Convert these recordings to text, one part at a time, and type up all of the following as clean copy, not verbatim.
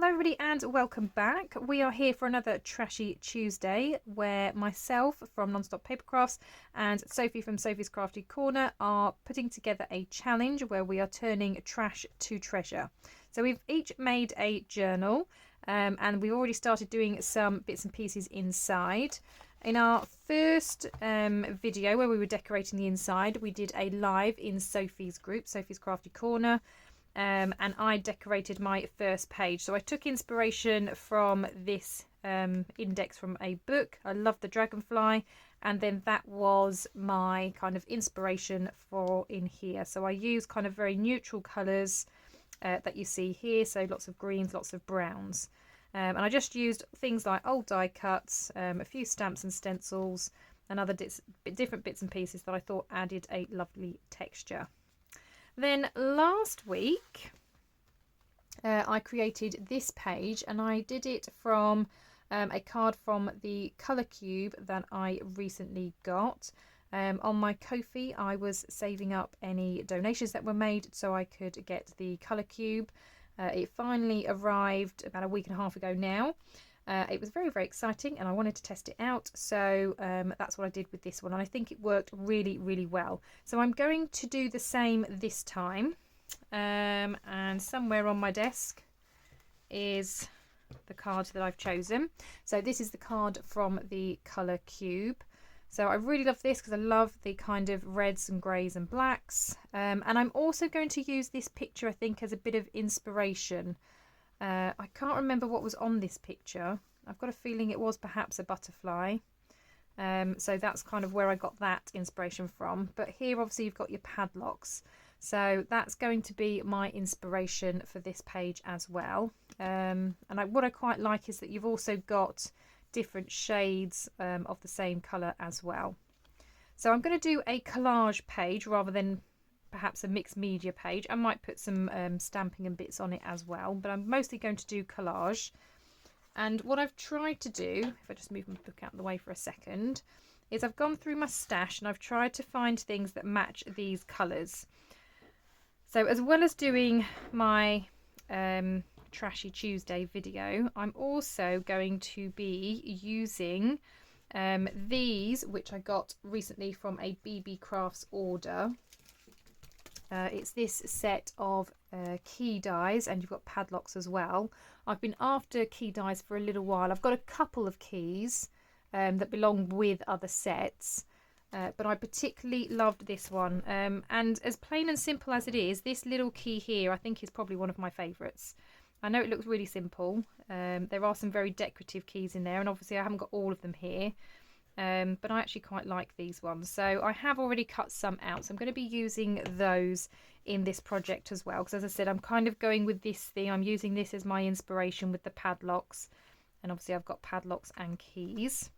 Hello everybody and welcome back. We are here for another Trashy Tuesday where myself from Nonstop Papercrafts and Sophie from Sophie's Crafty Corner are putting together a challenge where we are turning trash to treasure. So we've each made a journal and we've already started doing some bits and pieces inside. In our first video where we were decorating the inside, we did a live in Sophie's group, Sophie's Crafty Corner. And I decorated my first page. So I took inspiration from this index from a book. I love the dragonfly, and then that was my kind of inspiration for in here. So I use kind of very neutral colours that you see here, so lots of greens, lots of browns, and I just used things like old die cuts, a few stamps and stencils, and other different bits and pieces that I thought added a lovely texture. Then last week I created this page, and I did it from a card from the colour cube that I recently got. On my Ko-fi I was saving up any donations that were made so I could get the colour cube. It finally arrived about a week and a half ago now. It was very, very exciting and I wanted to test it out, so that's what I did with this one, and I think it worked really, really well. So I'm going to do the same this time, and somewhere on my desk is the card that I've chosen. So this is the card from the colour cube. So I really love this because I love the kind of reds and greys and blacks, and I'm also going to use this picture, I think, as a bit of inspiration. I can't remember what was on this picture. I've got a feeling it was perhaps a butterfly. So that's kind of where I got that inspiration from. But here obviously you've got your padlocks. So that's going to be my inspiration for this page as well. What I quite like is that you've also got different shades of the same colour as well. So I'm going to do a collage page rather than perhaps a mixed media page. I might put some stamping and bits on it as well, but I'm mostly going to do collage. And what I've tried to do, if I just move my book out of the way for a second, is I've gone through my stash and I've tried to find things that match these colours. So as well as doing my Trashy Tuesday video, I'm also going to be using these, which I got recently from a BB Crafts order. It's this set of key dies, and you've got padlocks as well. I've been after key dies for a little while. I've got a couple of keys that belong with other sets, but I particularly loved this one. And as plain and simple as it is, this little key here I think is probably one of my favourites. I know it looks really simple. There are some very decorative keys in there, and obviously I haven't got all of them here. But I actually quite like these ones, so I have already cut some out, so I'm going to be using those in this project as well, because as I said, I'm kind of going with this theme. I'm using this as my inspiration with the padlocks, and obviously I've got padlocks and keys.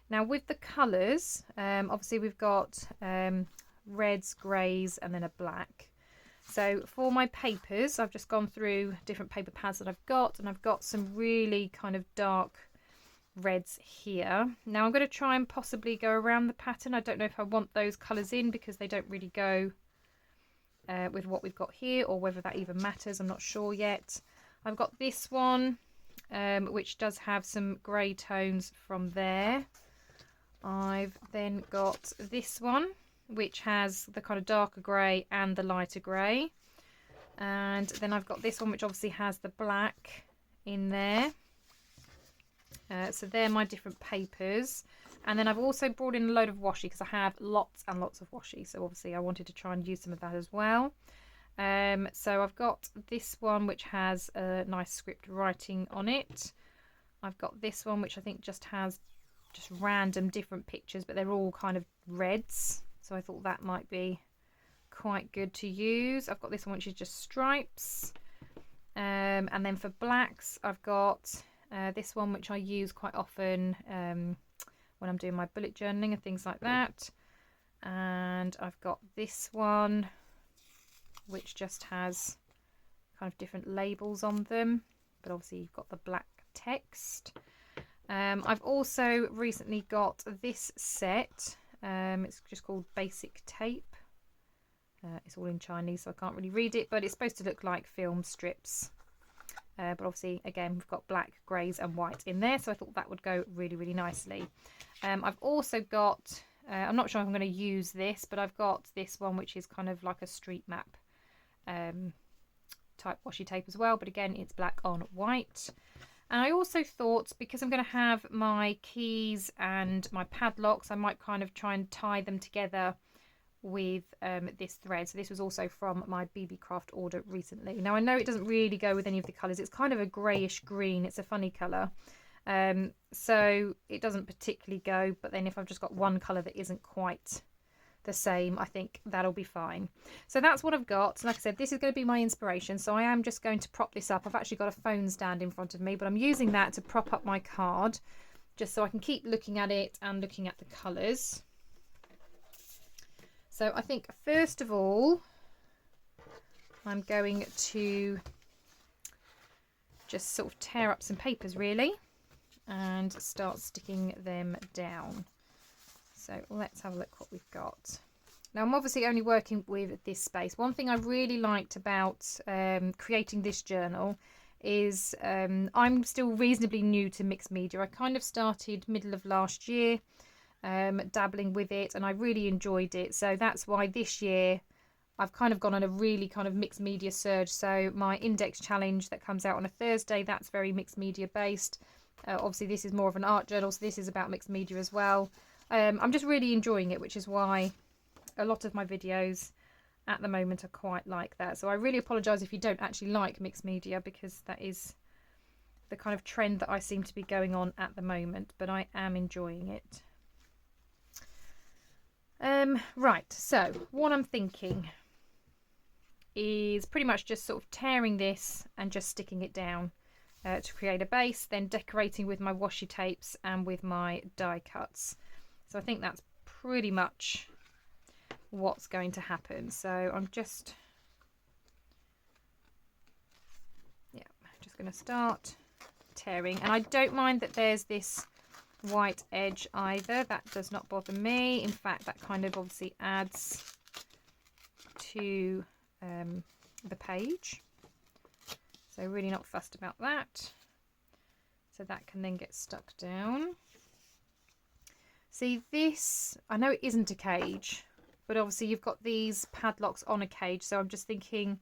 Now with the colours, obviously we've got reds, greys, and then a black. So for my papers, I've just gone through different paper pads that I've got, and I've got some really kind of dark reds here. Now I'm going to try and possibly go around the pattern. I don't know if I want those colours in because they don't really go with what we've got here, or whether that even matters. I'm not sure yet. I've got this one which does have some grey tones from there. I've then got this one which has the kind of darker grey and the lighter grey, and then I've got this one which obviously has the black in there. So they're my different papers, and then I've also brought in a load of washi because I have lots and lots of washi, so obviously I wanted to try and use some of that as well. So I've got this one which has a nice script writing on it. I've got this one which I think just has just random different pictures, but they're all kind of reds, so I thought that might be quite good to use. I've got this one which is just stripes, and then for blacks I've got this one which I use quite often when I'm doing my bullet journaling and things like that, and I've got this one which just has kind of different labels on them, but obviously you've got the black text. I've also recently got this set, it's just called Basic Tape. It's all in Chinese so I can't really read it, but it's supposed to look like film strips. but obviously again we've got black, greys and white in there, so I thought that would go really, really nicely. I've also got, I'm not sure if I'm going to use this, but I've got this one which is kind of like a street map type washi tape as well, but again it's black on white. And I also thought, because I'm going to have my keys and my padlocks, I might kind of try and tie them together with this thread. So this was also from my BB Craft order recently. Now I know it doesn't really go with any of the colours. It's kind of a greyish green. It's a funny colour. So it doesn't particularly go, but then if I've just got one colour that isn't quite the same, I think that'll be fine. So that's what I've got. Like I said, this is going to be my inspiration, so I am just going to prop this up. I've actually got a phone stand in front of me, but I'm using that to prop up my card just so I can keep looking at it and looking at the colours. So I think first of all I'm going to just sort of tear up some papers really and start sticking them down. So let's have a look what we've got. Now I'm obviously only working with this space. One thing I really liked about creating this journal is I'm still reasonably new to mixed media. I kind of started middle of last year dabbling with it, and I really enjoyed it. So that's why this year I've kind of gone on a really kind of mixed media surge. So my index challenge that comes out on a Thursday, that's very mixed media based. Obviously this is more of an art journal, so this is about mixed media as well. I'm just really enjoying it, which is why a lot of my videos at the moment are quite like that. So I really apologise if you don't actually like mixed media, because that is the kind of trend that I seem to be going on at the moment, but I am enjoying it. Right, so what I'm thinking is pretty much just sort of tearing this and just sticking it down to create a base, then decorating with my washi tapes and with my die cuts. So I think that's pretty much what's going to happen. So I'm just going to start tearing, and I don't mind that there's this white edge either. That does not bother me. In fact, that kind of obviously adds to the page. So really not fussed about that. So that can then get stuck down. See, this, I know it isn't a cage, but obviously you've got these padlocks on a cage. So I'm just thinking,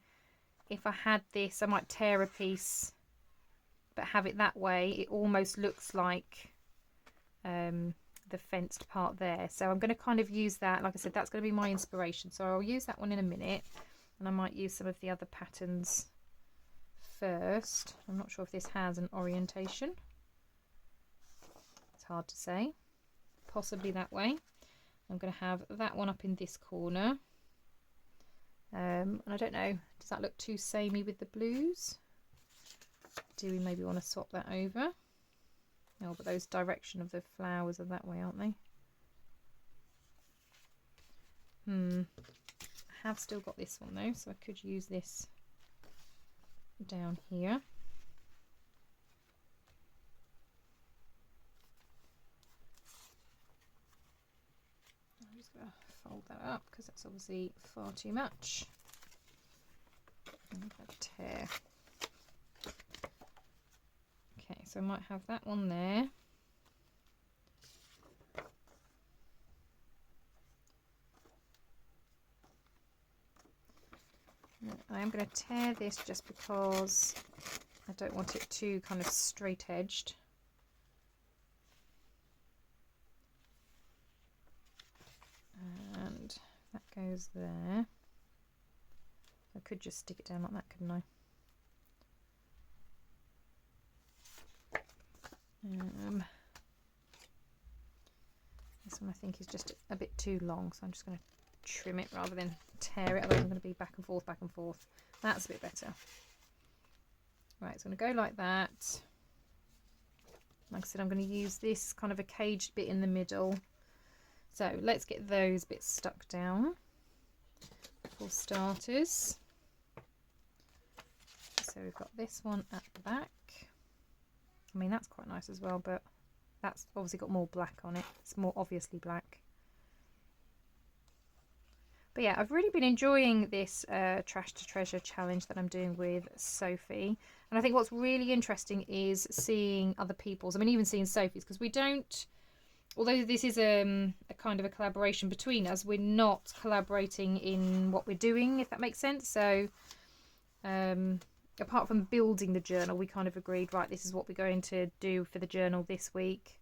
if I had this, I might tear a piece, but have it that way. It almost looks like the fenced part there. So I'm going to kind of use that. Like I said, that's going to be my inspiration. So I'll use that one in a minute, and I might use some of the other patterns first. I'm not sure if this has an orientation. It's hard to say. Possibly that way. I'm going to have that one up in this corner. And I don't know, does that look too samey with the blues? Do we maybe want to swap that over? Oh, but those direction of the flowers are that way, aren't they? I have still got this one though, so I could use this down here. I'm just going to fold that up because that's obviously far too much. And a tear. Okay, so I might have that one there. I am going to tear this just because I don't want it too kind of straight edged. And that goes there. I could just stick it down like that, couldn't I? This one I think is just a bit too long, so I'm just going to trim it rather than tear it, otherwise I'm going to be back and forth, back and forth. That's a bit better. Right, so I'm going to go like that. Like I said, I'm going to use this kind of a caged bit in the middle. So let's get those bits stuck down for starters. So we've got this one at the back. I mean, that's quite nice as well, but that's obviously got more black on it. It's more obviously black. But yeah, I've really been enjoying this Trash to Treasure challenge that I'm doing with Sophie. And I think what's really interesting is seeing other people's, I mean, even seeing Sophie's, because we don't, although this is a kind of a collaboration between us, we're not collaborating in what we're doing, if that makes sense. So apart from building the journal, we kind of agreed, right, this is what we're going to do for the journal this week.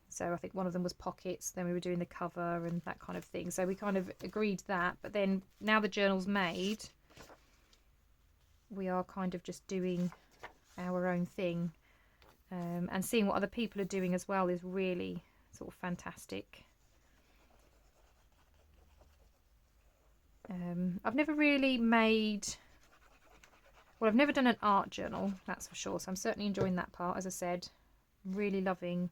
So I think one of them was pockets, then we were doing the cover and that kind of thing. So we kind of agreed that, but then now the journal's made, we are kind of just doing our own thing. And seeing what other people are doing as well is really sort of fantastic. I've never really made, well, I've never done an art journal, that's for sure. So I'm certainly enjoying that part. As I said, really loving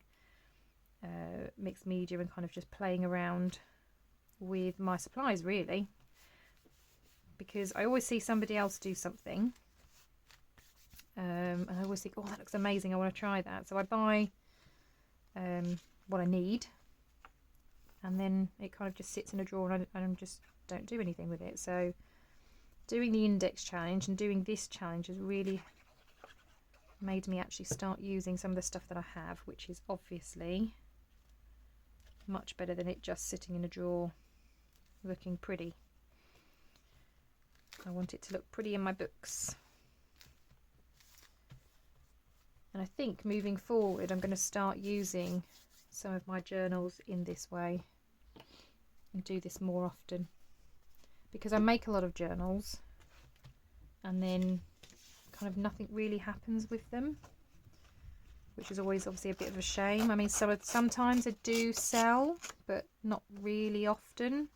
mixed media and kind of just playing around with my supplies, really, because I always see somebody else do something and I always think, oh, that looks amazing, I want to try that. So I buy what I need, and then it kind of just sits in a drawer and I just don't do anything with it. So doing the index challenge and doing this challenge has really made me actually start using some of the stuff that I have, which is obviously much better than it just sitting in a drawer looking pretty. I want it to look pretty in my books. And I think moving forward I'm going to start using some of my journals in this way and do this more often, because I make a lot of journals and then kind of nothing really happens with them, which is always obviously a bit of a shame. I mean, sometimes I do sell, but not really often.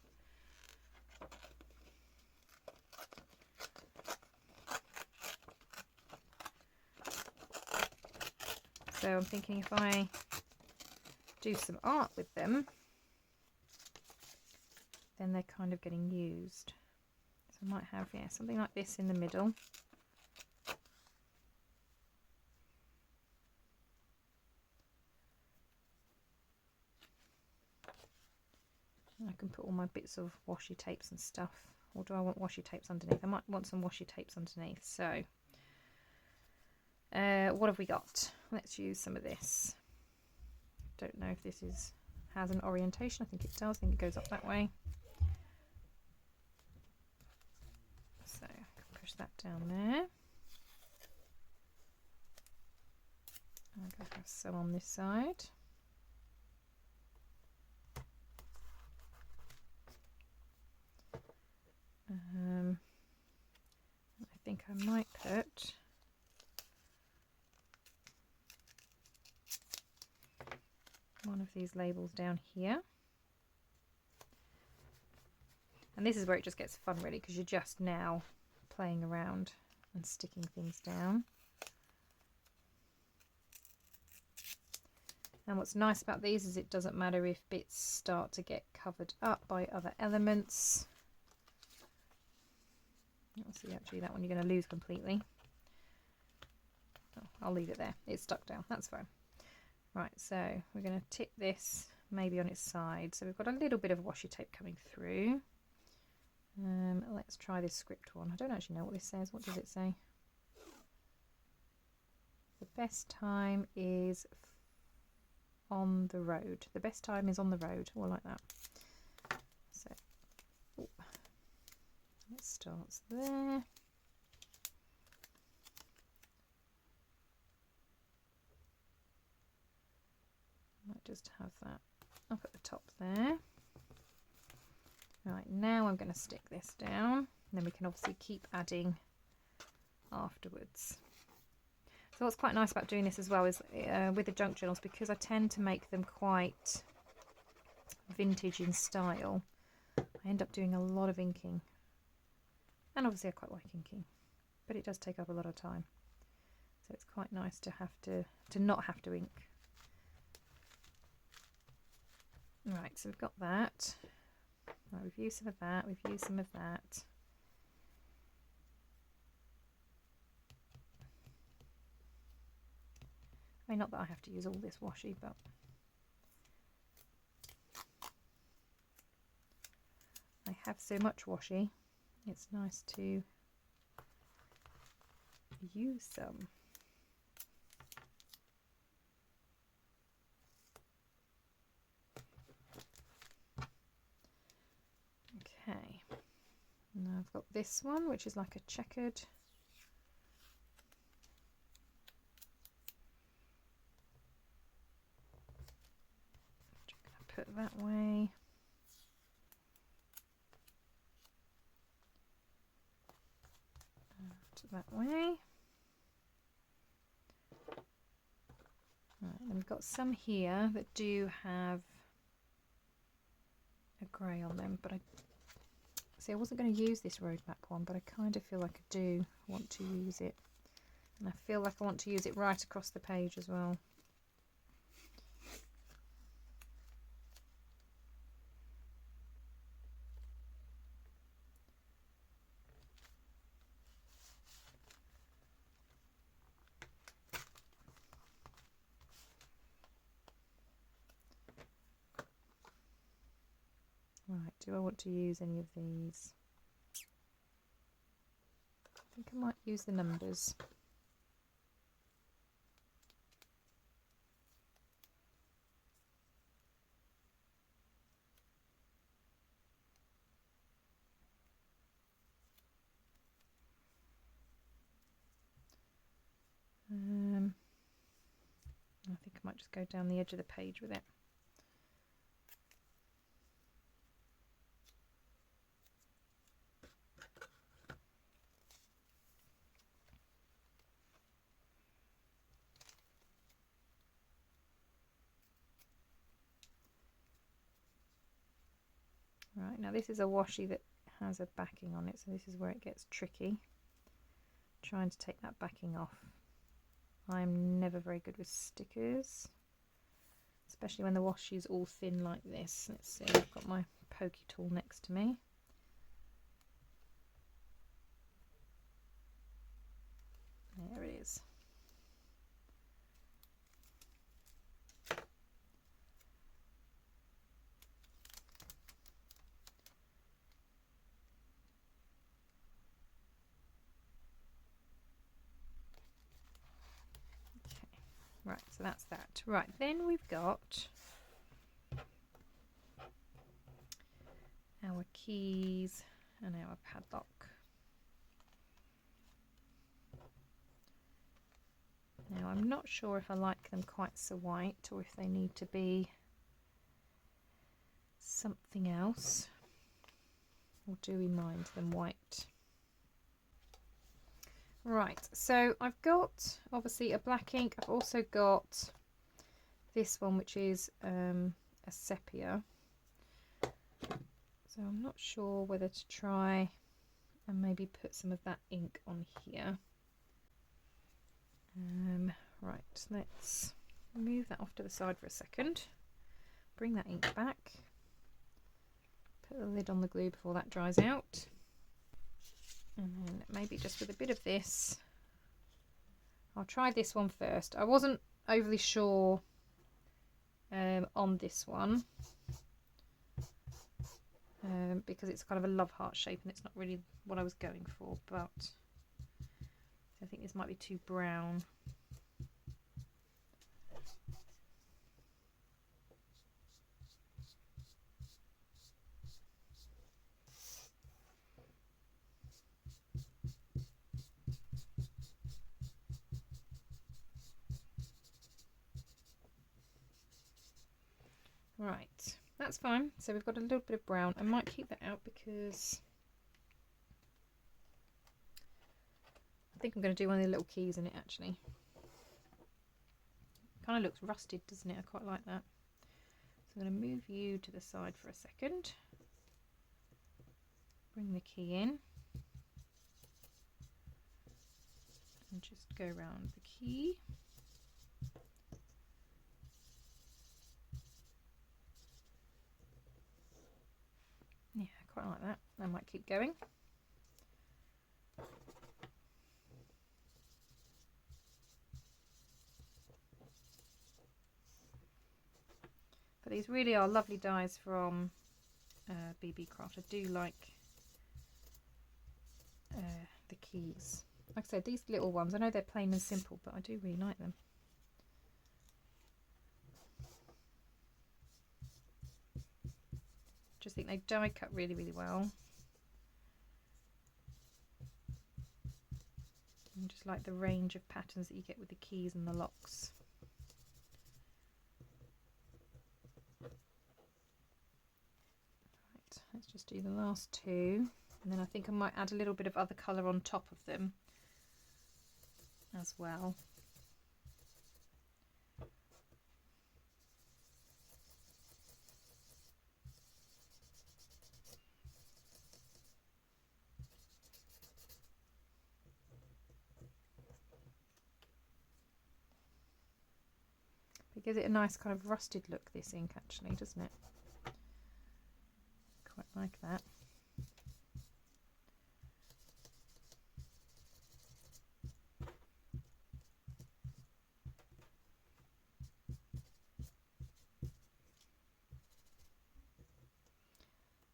So I'm thinking if I do some art with them, then they're kind of getting used. So I might have, yeah, something like this in the middle. I can put all my bits of washi tapes and stuff. Or do I want washi tapes underneath? I might want some washi tapes underneath. So what have we got? Let's use some of this. Don't know if this has an orientation. I think it does. I think it goes up that way. So I can push that down there. I'm going to have some on this side. I think I might put one of these labels down here. And this is where it just gets fun, really, because you're just now playing around and sticking things down. And what's nice about these is it doesn't matter if bits start to get covered up by other elements. See, actually that one you're going to lose completely. Oh, I'll leave it there. It's stuck down. That's fine. Right, so we're going to tip this maybe on its side. So we've got a little bit of washi tape coming through. Let's try this script one. I don't actually know what this says. What does it say? The best time is on the road. The best time is on the road. Or like that. So it starts there. Might just have that up at the top there. Right, now I'm going to stick this down, and then we can obviously keep adding afterwards. So what's quite nice about doing this as well is with the junk journals, because I tend to make them quite vintage in style, I end up doing a lot of inking. And obviously I quite like inking, but it does take up a lot of time. So it's quite nice to have to not have to ink. Right, so we've got that. Right, we've used some of that, we've used some of that. I mean, not that I have to use all this washi, but have so much washi, it's nice to use some. Okay, now I've got this one, which is like a checkered. Put that way. That way. Right, and we've got some here that do have a grey on them, but I wasn't going to use this roadmap one, but I kind of feel like I do want to use it, and I feel like I want to use it right across the page as well. Right, do I want to use any of these? I think I might use the numbers. I think I might just go down the edge of the page with it. Right, now this is a washi that has a backing on it, so this is where it gets tricky. Trying to take that backing off. I'm never very good with stickers, especially when the washi is all thin like this. Let's see, I've got my pokey tool next to me. There it is. Right, so that's that. Right, then we've got our keys and our padlock. Now I'm not sure if I like them quite so white or if they need to be something else, or do we mind them white? Right, so I've got obviously a black ink. I've also got this one, which is a sepia. So I'm not sure whether to try and maybe put some of that ink on here. Right, let's move that off to the side for a second. Bring that ink back. Put the lid on the glue before that dries out. And then maybe just with a bit of this, I'll try this one first. I wasn't overly sure on this one because it's kind of a love heart shape and it's not really what I was going for, but I think this might be too brown. Right, that's fine. So we've got a little bit of brown. I might keep that out because I think I'm going to do one of the little keys in it actually. Kind of looks rusted, doesn't it? I quite like that. So I'm going to move you to the side for a second. Bring the key in. And just go around the key. Yeah, quite like that. I might keep going. But these really are lovely dies from BB Craft. I do like the keys. Like I said, these little ones, I know they're plain and simple, but I do really like them. Just think they die cut really, really well. And just like the range of patterns that you get with the keys and the locks. Right, let's just do the last two, and then I think I might add a little bit of other colour on top of them as well. It gives it a nice kind of rusted look, this ink, actually, doesn't it? Quite like that.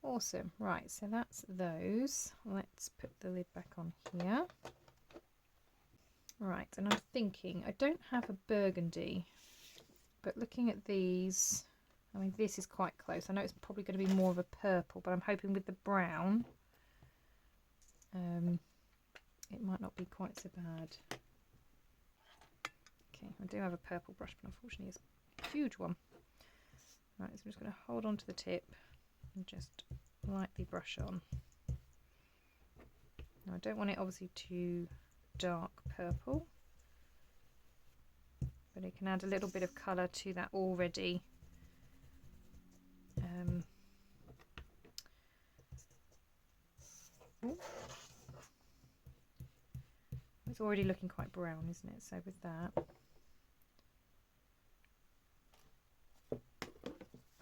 Awesome. Right, so that's those. Let's put the lid back on here. Right, and I'm thinking I don't have a burgundy, but looking at these, I mean, this is quite close. I know it's probably going to be more of a purple, but I'm hoping with the brown it might not be quite so bad. Okay, I do have a purple brush, but unfortunately it's a huge one. Right, so I'm just going to hold on to the tip and just lightly brush on. Now I don't want it obviously too dark purple, but it can add a little bit of colour to that already it's already looking quite brown, isn't it? So with that,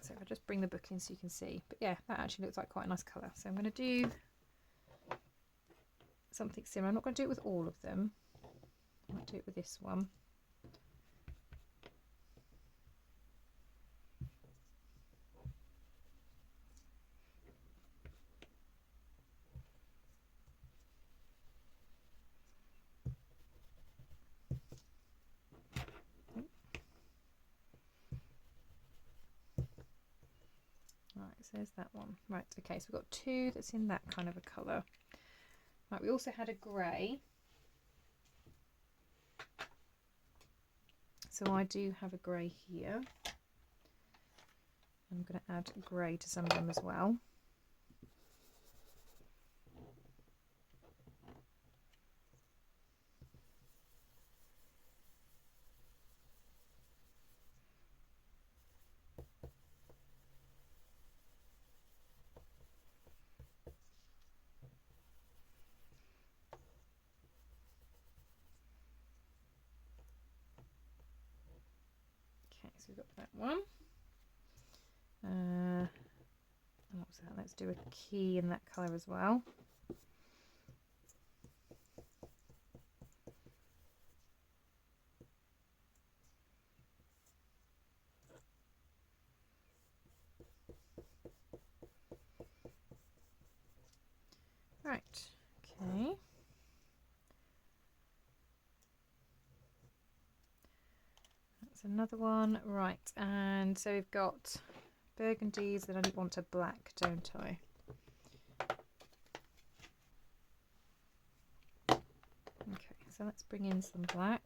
so if I just bring the book in so you can see, but yeah, that actually looks like quite a nice colour. So I'm going to do something similar. I'm not going to do it with all of them. I might do it with this one. Right, so there's that one. Right, okay, so we've got two that's in that kind of a colour. Right, we also had a grey. So I do have a grey here. I'm going to add grey to some of them as well. Okay, so we've got that one. What was that? Let's do a key in that colour as well. Right, okay. That's another one. Right, and so we've got burgundies, then I want a black, don't I? Okay, so let's bring in some black.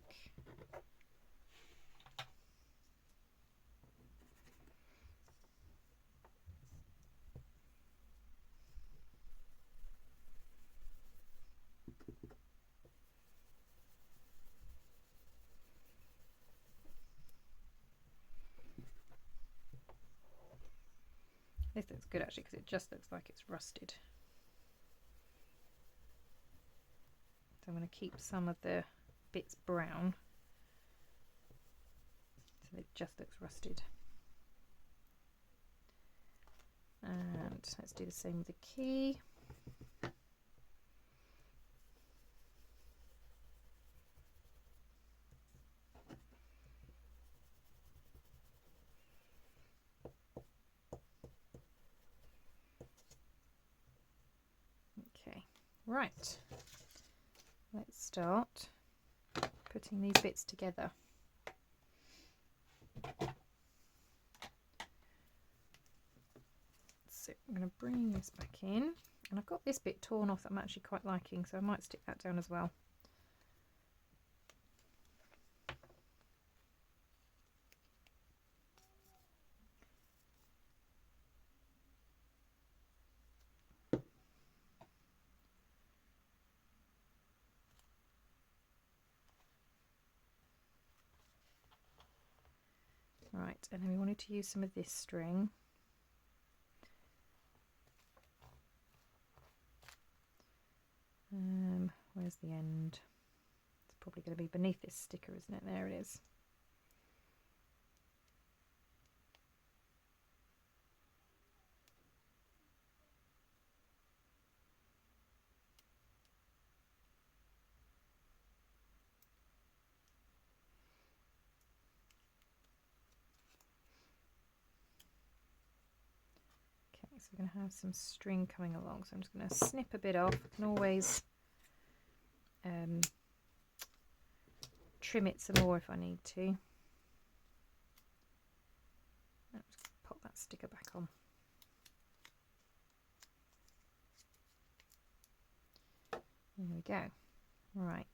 This looks good actually because it just looks like it's rusted. So I'm going to keep some of the bits brown so it just looks rusted. And let's do the same with the key. Okay, right. Let's start putting these bits together. So I'm going to bring this back in, and I've got this bit torn off that I'm actually quite liking, so I might stick that down as well. Right, and then we wanted to use some of this string. Where's the end? It's probably going to be beneath this sticker, isn't it? There it is. Okay, so we're going to have some string coming along, so I'm just going to snip a bit off. I can always trim it some more if I need to. I'll just pop that sticker back on. There we go. Right.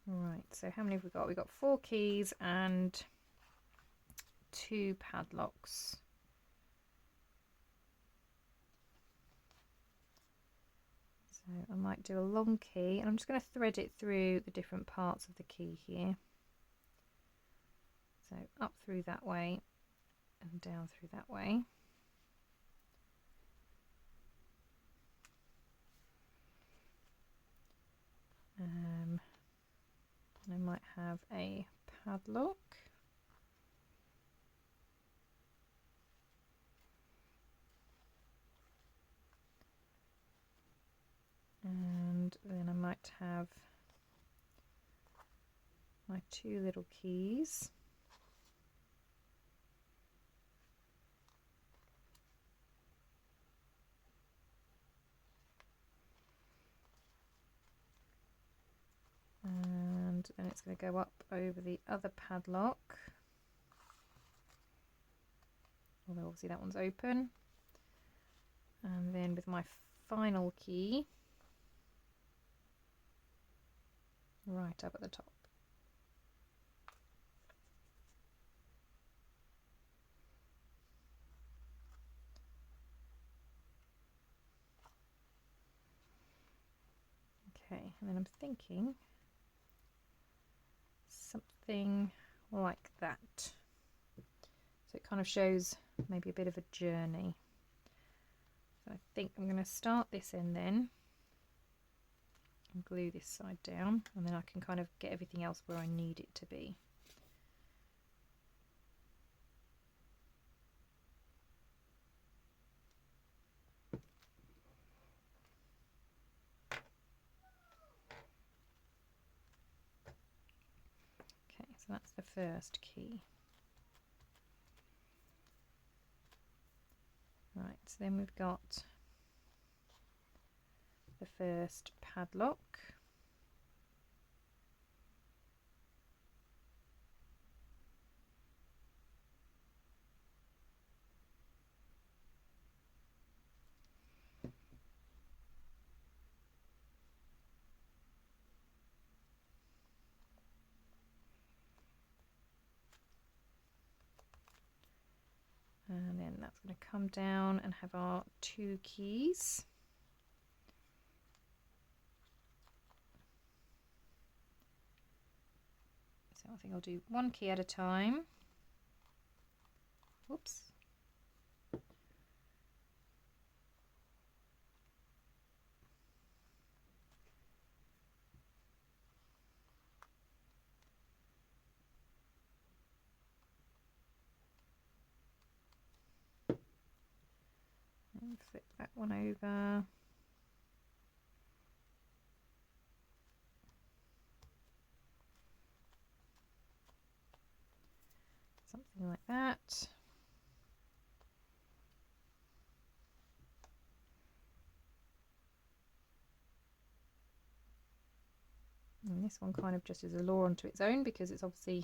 Right, so how many have we got? We've got 4 keys and 2 padlocks. So I might do a long key, and I'm just going to thread it through the different parts of the key here. So up through that way and down through that way. And I might have a padlock. And then I might have my 2 little keys. And then it's going to go up over the other padlock. Although obviously that one's open. And then with my final key, right up at the top. Okay, and then I'm thinking something like that. So it kind of shows maybe a bit of a journey. So I think I'm going to start this end then and glue this side down, and then I can kind of get everything else where I need it to be. Okay, so that's the first key. Right, so then we've got the first padlock. And then that's going to come down and have our 2 keys. So I think I'll do 1 key at a time. Whoops. And flip that one over. Something something like that. And this one kind of just is a law onto its own because it's obviously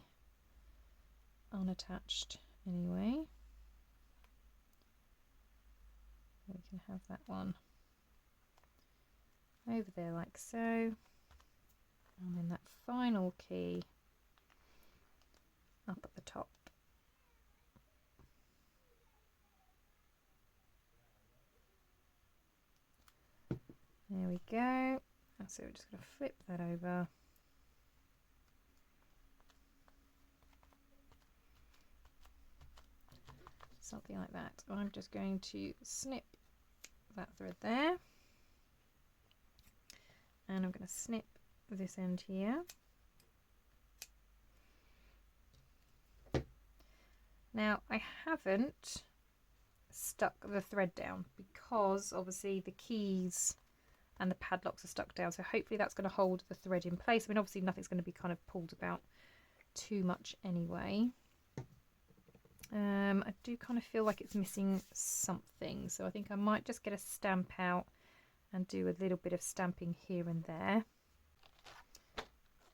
unattached anyway. We can have that one over there like so, and then that final key up at the top. There we go. So we're just going to flip that over. Something like that. I'm just going to snip that thread there. And I'm going to snip this end here. Now I haven't stuck the thread down because obviously the keys and the padlocks are stuck down, so hopefully that's going to hold the thread in place. I mean, obviously nothing's going to be kind of pulled about too much anyway. I do kind of feel like it's missing something, so I think I might just get a stamp out and do a little bit of stamping here and there.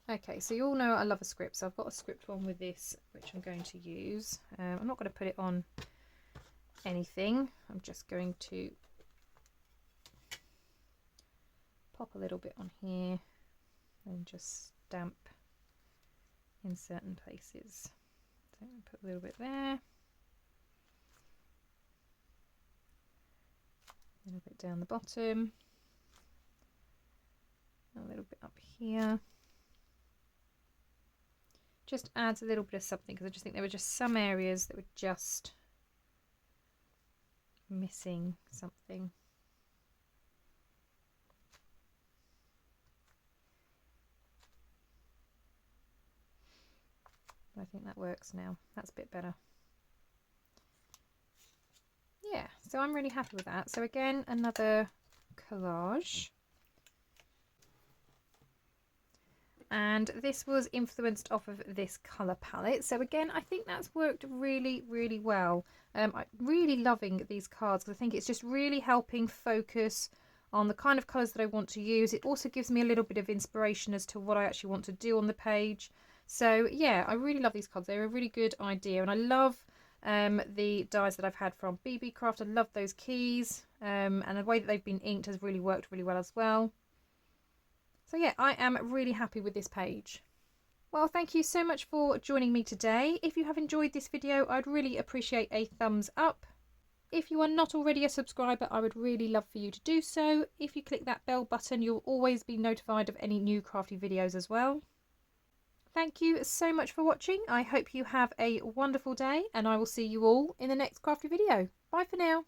Okay, so you all know I love a script, so I've got a script one with this which I'm going to use. I'm not going to put it on anything, I'm just going to pop a little bit on here and just stamp in certain places. So put a little bit there, a little bit down the bottom, a little bit up here. Just adds a little bit of something because I just think there were just some areas that were just missing something. I think that works now. That's a bit better. Yeah, so I'm really happy with that. So again, another collage. And this was influenced off of this colour palette. So again, I think that's worked really, really well. I'm really loving these cards because I think it's just really helping focus on the kind of colours that I want to use. It also gives me a little bit of inspiration as to what I actually want to do on the page. So yeah, I really love these cards. They're a really good idea, and I love the dies that I've had from Papercrafts. I love those keys, and the way that they've been inked has really worked really well as well. So yeah, I am really happy with this page. Well, thank you so much for joining me today. If you have enjoyed this video, I'd really appreciate a thumbs up. If you are not already a subscriber, I would really love for you to do so. If you click that bell button, you'll always be notified of any new crafty videos as well. Thank you so much for watching. I hope you have a wonderful day, and I will see you all in the next crafty video. Bye for now.